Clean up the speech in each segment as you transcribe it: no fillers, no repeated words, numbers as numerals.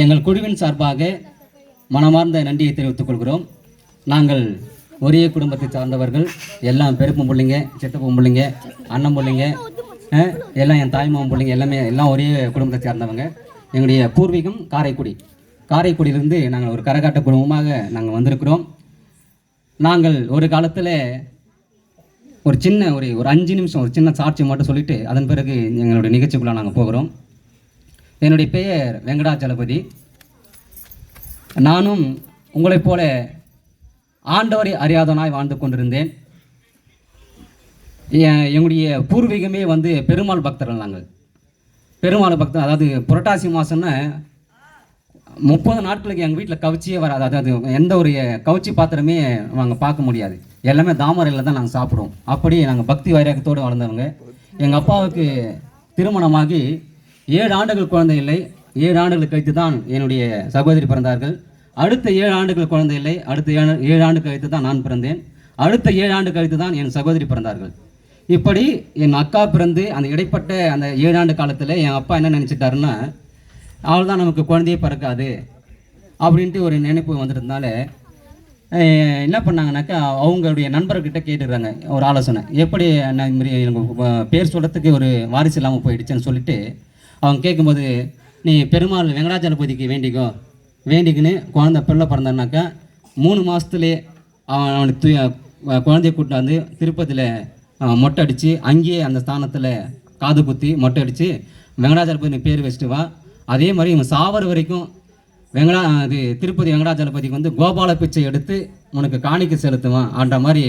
எங்கள் குழுவின் சார்பாக மனமார்ந்த நன்றியை தெரிவித்துக் கொள்கிறோம். நாங்கள் ஒரே குடும்பத்தை சார்ந்தவர்கள், எல்லாம் பெருப்பும் பிள்ளைங்க, சித்தப்பும் பிள்ளைங்க, அண்ணன் பிள்ளைங்க, எல்லாம் என் தாய்மாமன் பிள்ளைங்க, எல்லாம் ஒரே குடும்பத்தை சார்ந்தவங்க. எங்களுடைய பூர்வீகம் காரைக்குடி. காரைக்குடியிலிருந்து நாங்கள் ஒரு கரகாட்ட குடும்பமாக நாங்கள் வந்திருக்கிறோம். நாங்கள் ஒரு காலத்தில் ஒரு 5 நிமிஷம் ஒரு சின்ன சாட்சி மட்டும் சொல்லிவிட்டு அதன் பிறகு எங்களுடைய நிகழ்ச்சிக்குள்ளே நாங்கள் போகிறோம். என்னுடைய பெயர் வெங்கடாச்சலபதி. நானும் உங்களைப் போல ஆண்டவரை அறியாதவனாய் வாழ்ந்து கொண்டிருந்தேன். எங்களுடைய பூர்வீகமே பெருமாள் பக்தர்கள். நாங்கள் பெருமாள் பக்தர். அதாவது புரட்டாசி மாதம்னா 30 நாட்களுக்கு எங்கள் வீட்டில் கவுச்சியே வராது. அதாவது எந்த ஒரு கவுச்சி பாத்திரமே நாங்கள் பார்க்க முடியாது. எல்லாமே தாமரையில் தான் நாங்கள் சாப்பிடுவோம். அப்படி நாங்கள் பக்தி வைராகத்தோடு வளர்ந்தவங்க. எங்கள் அப்பாவுக்கு திருமணமாகி 7 ஆண்டுகள் குழந்தை இல்லை. 7 ஆண்டுகள் கழித்து தான் என்னுடைய சகோதரி பிறந்தார்கள். அடுத்த 7 ஆண்டுகள் குழந்தை இல்லை. அடுத்த 7 ஆண்டு கழித்து தான் நான் பிறந்தேன். அடுத்த 7 ஆண்டு கழித்து தான் என் சகோதரி பிறந்தார்கள். இப்படி என் அக்கா பிறந்து அந்த இடைப்பட்ட அந்த 7 ஆண்டு காலத்தில் என் அப்பா என்ன நினச்சிட்டாருன்னா, அவள் தான் நமக்கு குழந்தையே பிறக்காது அப்படின்ட்டு ஒரு நினைப்பு வந்துட்டதுனால என்ன பண்ணாங்கனாக்கா, அவங்களுடைய நண்பர்கிட்ட கேட்டுக்கிறாங்க ஒரு ஆலோசனை. எப்படி நான் இதுமாரி எனக்கு பேர் சொல்கிறதுக்கு ஒரு வாரிசு இல்லாமல் போயிடுச்சுன்னு சொல்லிட்டு அவங்க கேட்கும்போது, நீ பெருமாள் வெங்கடாச்சலபதிக்கு வேண்டிக்கின்னு குழந்தை பிள்ளை பிறந்தான்னாக்கா 3 மாதத்துலேயே அவனுக்கு குழந்தைய கூட்டிட்டு வந்து திருப்பதியில் மொட்டை அடித்து அங்கேயே அந்த ஸ்தானத்தில் காது குத்தி மொட்டை அடித்து வெங்கடாச்சலபதி பேர் வச்சுட்டு வா. அதே மாதிரி இவன் சாவர வரைக்கும் திருப்பதி வெங்கடாச்சலபதிக்கு கோபால பிச்சை எடுத்து உனக்கு காணிக்கை செலுத்துவான் ஆன்ற மாதிரி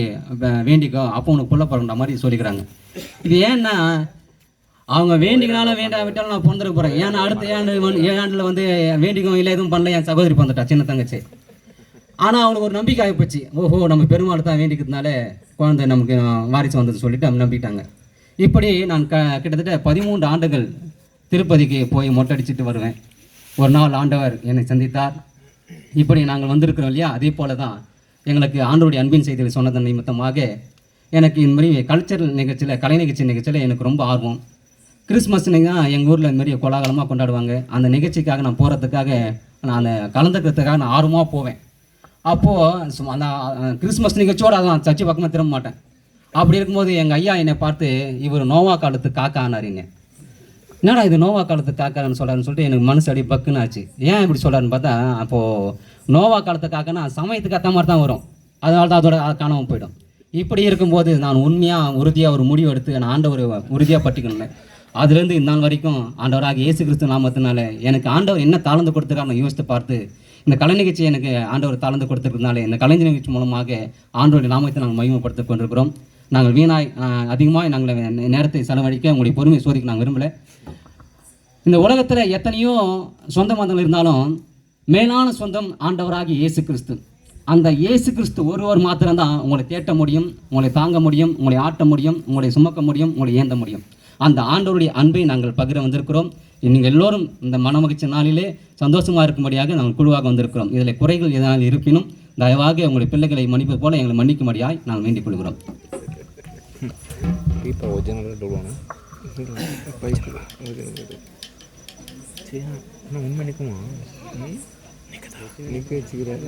வேண்டிக்கோ, அப்போ உனக்கு புள்ள பிறந்த மாதிரி சொல்லிக்கிறாங்க. இது ஏன்னா அவங்க வேண்டிக்கனாலும் வேண்டாவிட்டாலும் நான் பிறந்துட போகிறேன். ஏன்னா அடுத்த 7 ஆண்டில் வேண்டிக்கும் இல்லை, எதுவும் பண்ணல, என் சகோதரி பிறந்துட்டா, சின்ன தங்கச்சி. ஆனால் அவனுக்கு ஒரு நம்பிக்கை ஆகிப்போச்சு. ஓஹோ, நம்ம பெருமாள் தான் வேண்டிக்கிறதுனால குழந்தை நமக்கு வாரிசு வந்தது சொல்லிட்டு அவங்க நம்பிட்டாங்க. இப்படி நான் கிட்டத்தட்ட 13 ஆண்டுகள் திருப்பதிக்கு போய் மொட்டை அடிச்சுட்டு வருவேன். ஒரு நாள் ஆண்டவர் என்னை சந்தித்தார். இப்படி நாங்கள் வந்திருக்கிறோம் இல்லையா, அதே போல தான் எங்களுக்கு ஆண்டவருடைய அன்பின் செய்திகளை சொன்னதன் நிமித்தமாக எனக்கு இந்த மாதிரி கல்ச்சரல் நிகழ்ச்சியில், கலை நிகழ்ச்சியில் எனக்கு ரொம்ப ஆர்வம். கிறிஸ்மஸ்னு தான் எங்கள் ஊரில் இந்த மாதிரி கோலாகலமாக கொண்டாடுவாங்க. அந்த நிகழ்ச்சிக்காக நான் போகிறதுக்காக, நான் அந்த கலந்துக்கிறதுக்காக நான் ஆர்வமாக போவேன். அப்போது அந்த கிறிஸ்மஸ் நிகழ்ச்சியோடு அதான் சர்ச்சை பக்கமாக திரும்ப மாட்டேன். அப்படி இருக்கும்போது எங்கள் ஐயா என்னை பார்த்து, இவர் நோவா காலத்து காக்கா ஆனாருங்க. என்னடா இது நோவா காலத்து காக்கான்னு சொல்கிறாருன்னு சொல்லிட்டு எனக்கு மனசு அடி பக்குன்னு ஆச்சு. ஏன் இப்படி சொல்கிறாருன்னு பார்த்தா, அப்போது நோவா காலத்து காக்கன்னா சமயத்துக்கு அத்த மாதிரி தான் வரும், அதனால தான் அதோட காணாமல் போயிடும். இப்படி இருக்கும்போது நான் உறுதியாக ஒரு முடிவு எடுத்து நான் ஆண்டவர் உறுதியாக பற்றிக்கணும். அதுலேருந்து இந்த நாள் வரைக்கும் ஆண்டவராக இயேசு கிறிஸ்து நாமத்தினால எனக்கு ஆண்டவர் என்ன தாழ்ந்து கொடுத்துருக்காரு நான் யோசித்து பார்த்து, இந்த கலை நிகழ்ச்சி எனக்கு ஆண்டவர் தாழ்ந்து கொடுத்துருக்கிறதுனால இந்த கலை நிகழ்ச்சி மூலமாக ஆண்டவருடைய நாமத்தை நாங்கள் மகிமைப்படுத்தி கொண்டிருக்கிறோம். நாங்கள் வீணாய் அதிகமாக நாங்கள் நேரத்தை செலவழிக்க உங்களுடைய பொறுமையை சோதிக்க நாங்கள் விரும்பலை. இந்த உலகத்தில் எத்தனையோ சொந்த பந்தங்கள் இருந்தாலும் மேலான சொந்தம் ஆண்டவராகி இயேசு கிறிஸ்து. அந்த இயேசு கிறிஸ்து ஒருவர் மாத்திரம்தான் உங்களை தேட்ட முடியும், உங்களை தாங்க முடியும், உங்களை ஆட்ட முடியும், உங்களை சுமக்க முடியும், உங்களை ஏந்த முடியும். அந்த ஆண்டவருடைய அன்பை நாங்கள் பகிர வந்திருக்கிறோம். நீங்கள் எல்லோரும் இந்த மனமகிழ்ச்சி நாளிலே சந்தோஷமாக இருக்கும்படியாக நாங்கள் குழுவாக வந்திருக்கிறோம். இதில் குறைகள் எதனால் இருப்பினும் தயவாக உங்களுடைய பிள்ளைகளை மன்னிப்பது போல எங்களை மன்னிக்கும்படியாய் நாங்கள் வேண்டிக் கொள்கிறோம். உண்மை நிற்குமா நிற்க வச்சுக்கிறாரு.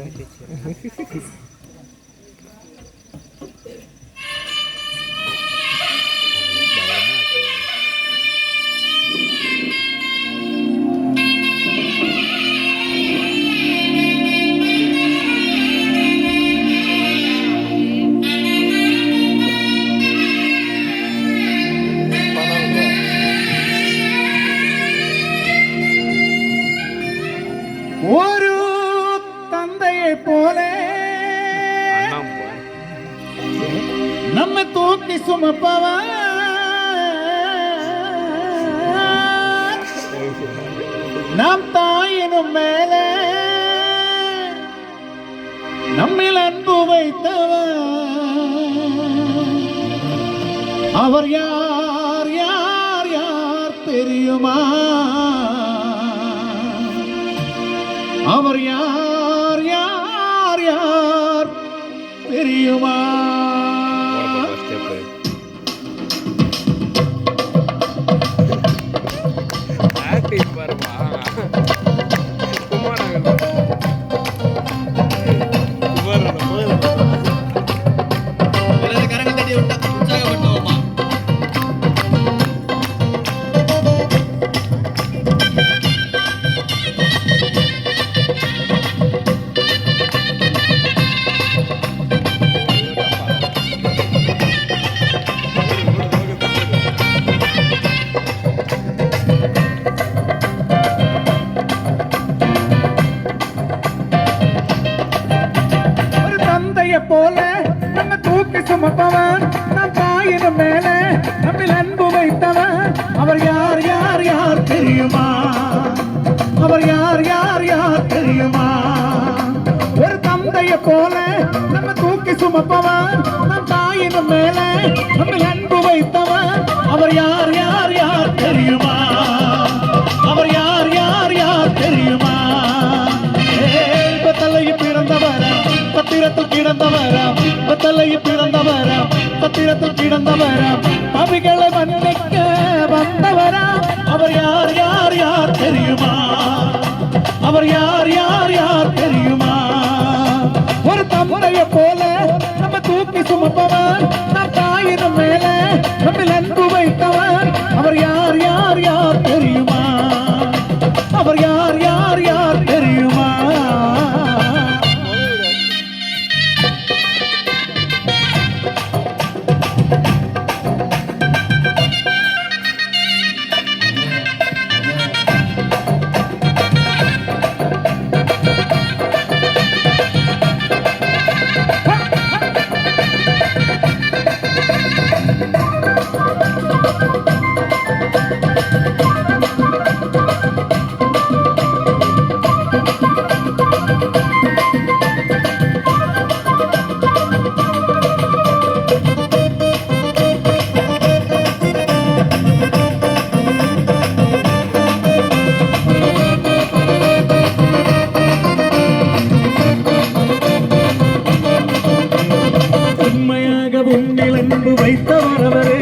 ஒரு தந்தையை போல நம்ம தூக்கி சுமப்பவா, நாம் தாயினும் மேல நம்மில் அன்பு வைத்தவா, அவர் யார் யார் யார் தெரியுமா? அவர் யார் யார் யார் தெரியுமா? போல நம்ம தூக்கி சுமப்பவன் நம் தாயின் மேல நம்மில் அன்பு வைத்தவன் அவர் யார் யார் யார் தெரியுமா அவர் யார் யார் யார் தெரியுமா ஒரு தந்தைய போல நம்ம தூக்கி சுமப்பவன் நம் தாயின் மேல நம்மில் அன்பு வைத்தவன் அவர் யார் யார் யார் தெரியுமா அவர் யார் யார் யார் தெரியுமா தலையில் பிறந்தவரா சத்திரத்தில் கிடந்தவரா தலையில் பிறந்தவரா சத்திரத்தில் கிடந்தவரா அவைகளை மன்னிக்க வந்தவரா அவர் யார் யார் யார் தெரியுமா அவர் யார் யார் யார் தெரியுமா ஒரு தந்தைய போல நம்ம தூக்கி சுமப்பவன் நம் தாயின் மேல நம்மில் அன்பு வைத்தவன் அவர் யார் யார் யார் தெரியுமா அவர் யார் யார் யார் தெரியுமா அன்பு வைத்தவர் அவரே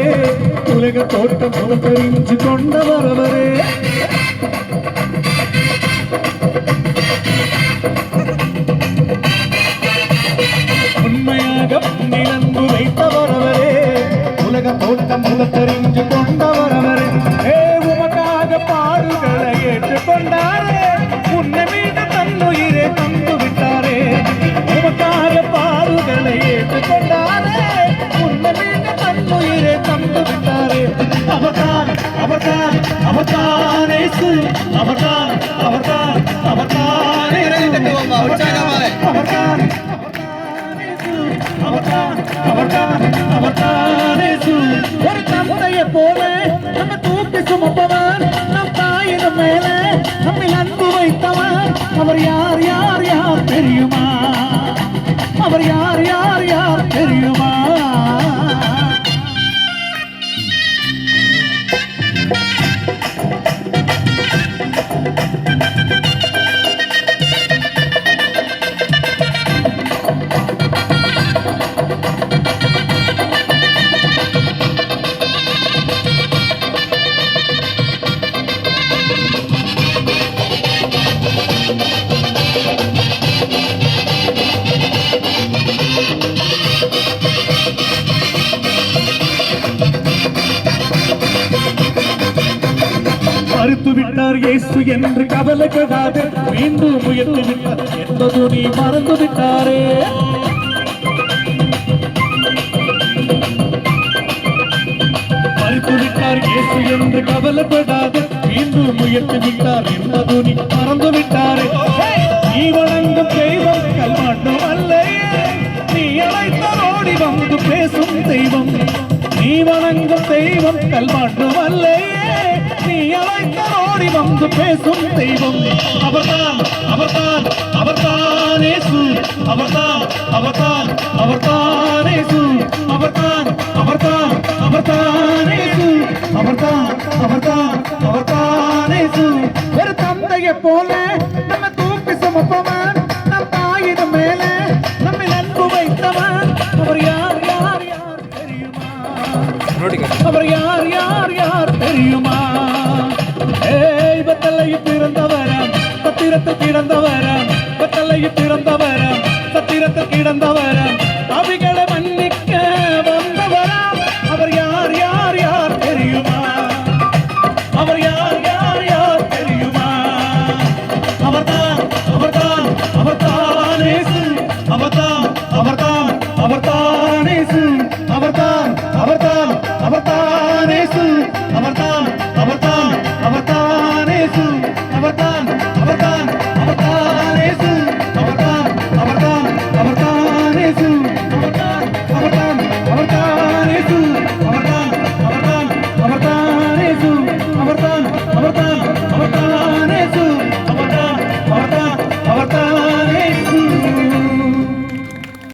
உலக தோட்டம் தெரிஞ்சு கொண்டவர் அவரே உண்மையாக அன்பு வைத்தவர் அவரே உலக தோட்டம் தெரிஞ்சு கொண்டவர் அவரே உமக்காக பாடுகளை ஏற்றுக்கொண்டாரே உன்னை மீது தன்னுயிரை தந்து விட்டாரே உமக்காக பாடுகளை ஏற்றுக்கொண்டாரே உயிரை தந்து விட்டாரே அவர்தான் அவர்தான் அவர்தான் இயேசு அவர்தான் அவர்தான் அவர்தான் அவர்தான் அவர்தான் அவர்தான் அவர்தான் இயேசு ஒரு தந்தையை போல நம்ம தூக்கி சுமப்பவன் நம் தாயின் மேல நம்மில் அன்பு வைத்தவன் அவர் யார் யார் யார் தெரியுமா அவர் யார் யார் யார் தெரியுமா மறுத்து விட்டார் இயேசு என்று கவலைப்படாது மீண்டும் முயற்சி விட்டார் என்பது நீ மறந்து விட்டாரே மறுத்து விட்டார் இயேசு என்று கவலைப்படாது மீண்டும் முயற்சி விட்டார் என்பது நீ மறந்து விட்டாரே நீ வணங்கும் தெய்வம் கல்மாட்டம் அல்லையே நீ அழைத்தோடி வந்து பேசும் தெய்வம் நீ வணங்கும் தெய்வம் கல்மாட்டம் அல்லையே நீ அழைத்தோடி வந்து பேசும் தெய்வம் அவர்தான் அவர்தான் அவர்தான் இயேசு அவர்தான் அவர்தான் அவர்தான் இயேசு அவர்தான் அவர்தான் அவர்தான் இயேசு அவர்தான் அவர்தான் அவர்தான் இயேசு ஒரு தந்தையை போல நம்ம தூக்கி சுமப்பவன் நம் தாயின் மேல நம்மில் அன்பு வைத்தவன் அவர் யார் யார் யார் தெரியுமா அவர் யார் யார் யார் தெரியுமா தலையில் பிறந்தவரம் சத்திரத்தில் கிடந்தவரம் தலையில் பிறந்தவரம் சத்திரத்தில் கிடந்தவரம் அவைகளை மன்னிக்க வந்தவரம் அவர் யார் யார் யார் தெரியுமா அவர் யார் யார் யார் தெரியுமா அவர்தான் அவர்தான் அவர்தான் இயேசு அவர்தான் அவர்தான் அவர்தான் இயேசு அவர்தான் அவர்தான் அவர்தான் இயேசு அவர்தான் அவர்தான்